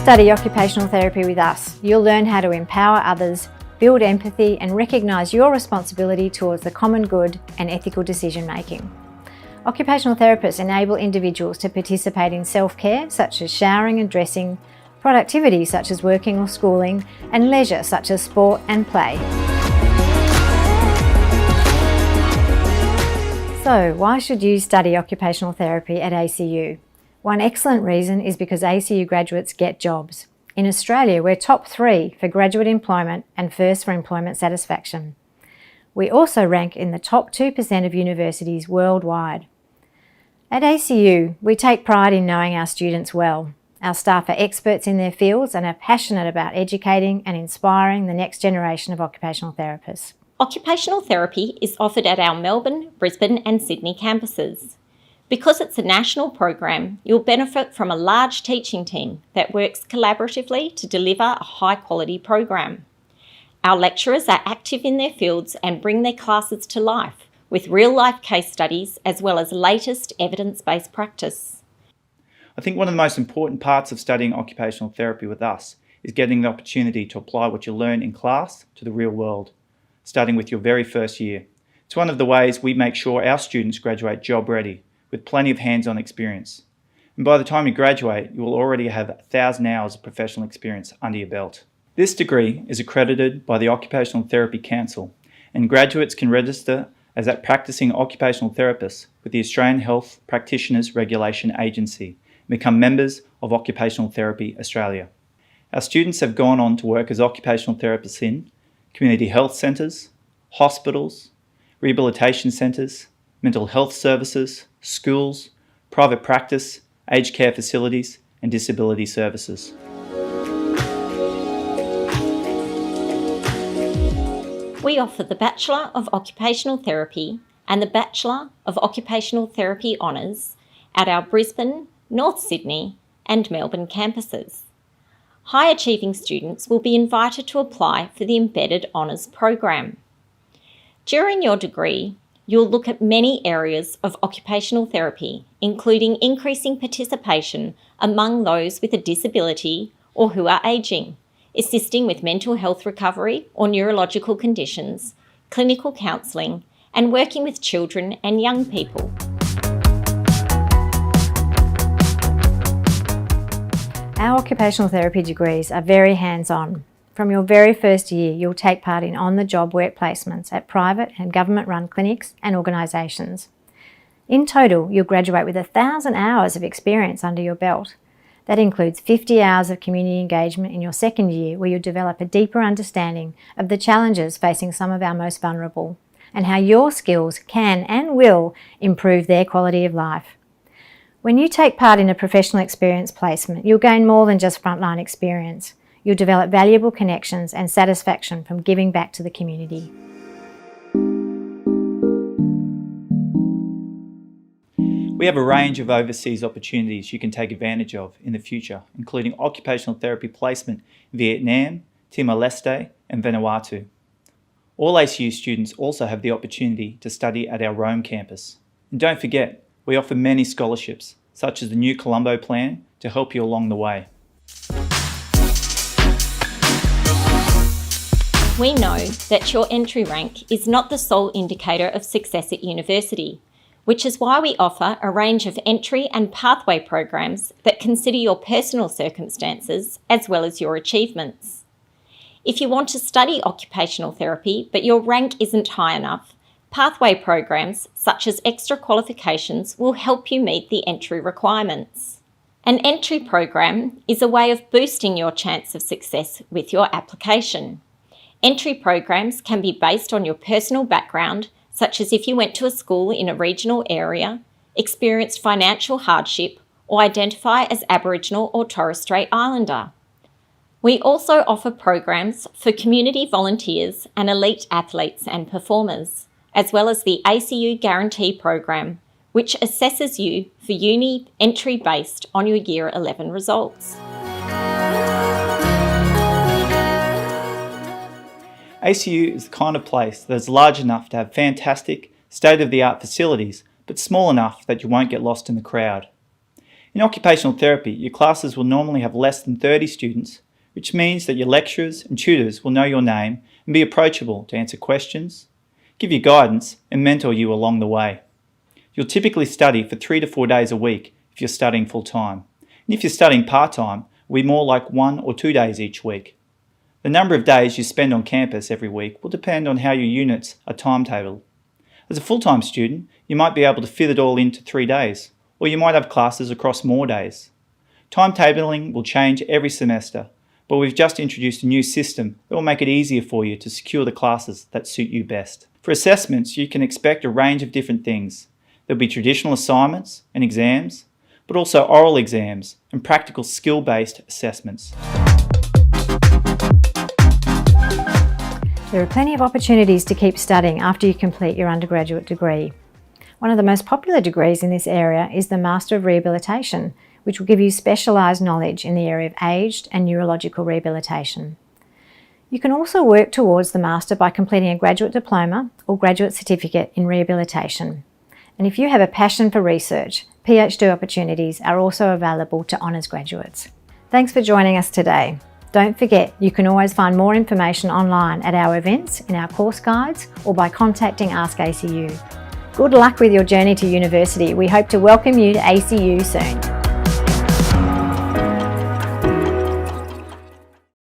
study occupational therapy with us, you'll learn how to empower others, build empathy and recognise your responsibility towards the common good and ethical decision making. Occupational therapists enable individuals to participate in self-care such as showering and dressing, productivity such as working or schooling, and leisure such as sport and play. So, why should you study occupational therapy at ACU? One excellent reason is because ACU graduates get jobs. In Australia, we're top 3 for graduate employment and first for employment satisfaction. We also rank in the top 2% of universities worldwide. At ACU, we take pride in knowing our students well. Our staff are experts in their fields and are passionate about educating and inspiring the next generation of occupational therapists. Occupational therapy is offered at our Melbourne, Brisbane and Sydney campuses. Because it's a national program, you'll benefit from a large teaching team that works collaboratively to deliver a high-quality program. Our lecturers are active in their fields and bring their classes to life with real-life case studies as well as latest evidence-based practice. I think one of the most important parts of studying occupational therapy with us is getting the opportunity to apply what you learn in class to the real world, starting with your very first year. It's one of the ways we make sure our students graduate job ready, with plenty of hands-on experience. And by the time you graduate, you will already have 1,000 hours of professional experience under your belt. This degree is accredited by the Occupational Therapy Council, and graduates can register as a practicing occupational therapist with the Australian Health Practitioners Regulation Agency and become members of Occupational Therapy Australia. Our students have gone on to work as occupational therapists in community health centres, hospitals, rehabilitation centres, mental health services, schools, private practice, aged care facilities and disability services. We offer the Bachelor of Occupational Therapy and the Bachelor of Occupational Therapy Honours at our Brisbane, North Sydney and Melbourne campuses. High-achieving students will be invited to apply for the Embedded Honours program. During your degree, you'll look at many areas of occupational therapy, including increasing participation among those with a disability or who are ageing, assisting with mental health recovery or neurological conditions, clinical counselling, and working with children and young people. Our occupational therapy degrees are very hands-on. From your very first year, you'll take part in on-the-job work placements at private and government-run clinics and organisations. In total, you'll graduate with 1,000 hours of experience under your belt. That includes 50 hours of community engagement in your second year, where you'll develop a deeper understanding of the challenges facing some of our most vulnerable and how your skills can and will improve their quality of life. When you take part in a professional experience placement, you'll gain more than just frontline experience. You'll develop valuable connections and satisfaction from giving back to the community. We have a range of overseas opportunities you can take advantage of in the future, including occupational therapy placement in Vietnam, Timor-Leste and Vanuatu. All ACU students also have the opportunity to study at our Rome campus. And don't forget, we offer many scholarships, such as the new Colombo plan, to help you along the way. We know that your entry rank is not the sole indicator of success at university, which is why we offer a range of entry and pathway programs that consider your personal circumstances as well as your achievements. If you want to study occupational therapy but your rank isn't high enough, pathway programs such as extra qualifications will help you meet the entry requirements. An entry program is a way of boosting your chance of success with your application. Entry programs can be based on your personal background, such as if you went to a school in a regional area, experienced financial hardship, or identify as Aboriginal or Torres Strait Islander. We also offer programs for community volunteers and elite athletes and performers, as well as the ACU Guarantee Program, which assesses you for uni entry based on your Year 11 results. ACU is the kind of place that is large enough to have fantastic, state-of-the-art facilities, but small enough that you won't get lost in the crowd. In occupational therapy, your classes will normally have less than 30 students, which means that your lecturers and tutors will know your name and be approachable to answer questions, give you guidance and mentor you along the way. You'll typically study for 3 to 4 days a week if you're studying full-time, and if you're studying part-time, it will be more like 1 or 2 days each week. The number of days you spend on campus every week will depend on how your units are timetabled. As a full-time student, you might be able to fit it all into 3 days, or you might have classes across more days. Timetabling will change every semester, but we've just introduced a new system that will make it easier for you to secure the classes that suit you best. For assessments, you can expect a range of different things. There'll be traditional assignments and exams, but also oral exams and practical skill-based assessments. There are plenty of opportunities to keep studying after you complete your undergraduate degree. One of the most popular degrees in this area is the Master of Rehabilitation, which will give you specialised knowledge in the area of aged and neurological rehabilitation. You can also work towards the Master by completing a graduate diploma or graduate certificate in rehabilitation. And if you have a passion for research, PhD opportunities are also available to honours graduates. Thanks for joining us today. Don't forget, you can always find more information online at our events, in our course guides, or by contacting Ask ACU. Good luck with your journey to university. We hope to welcome you to ACU soon.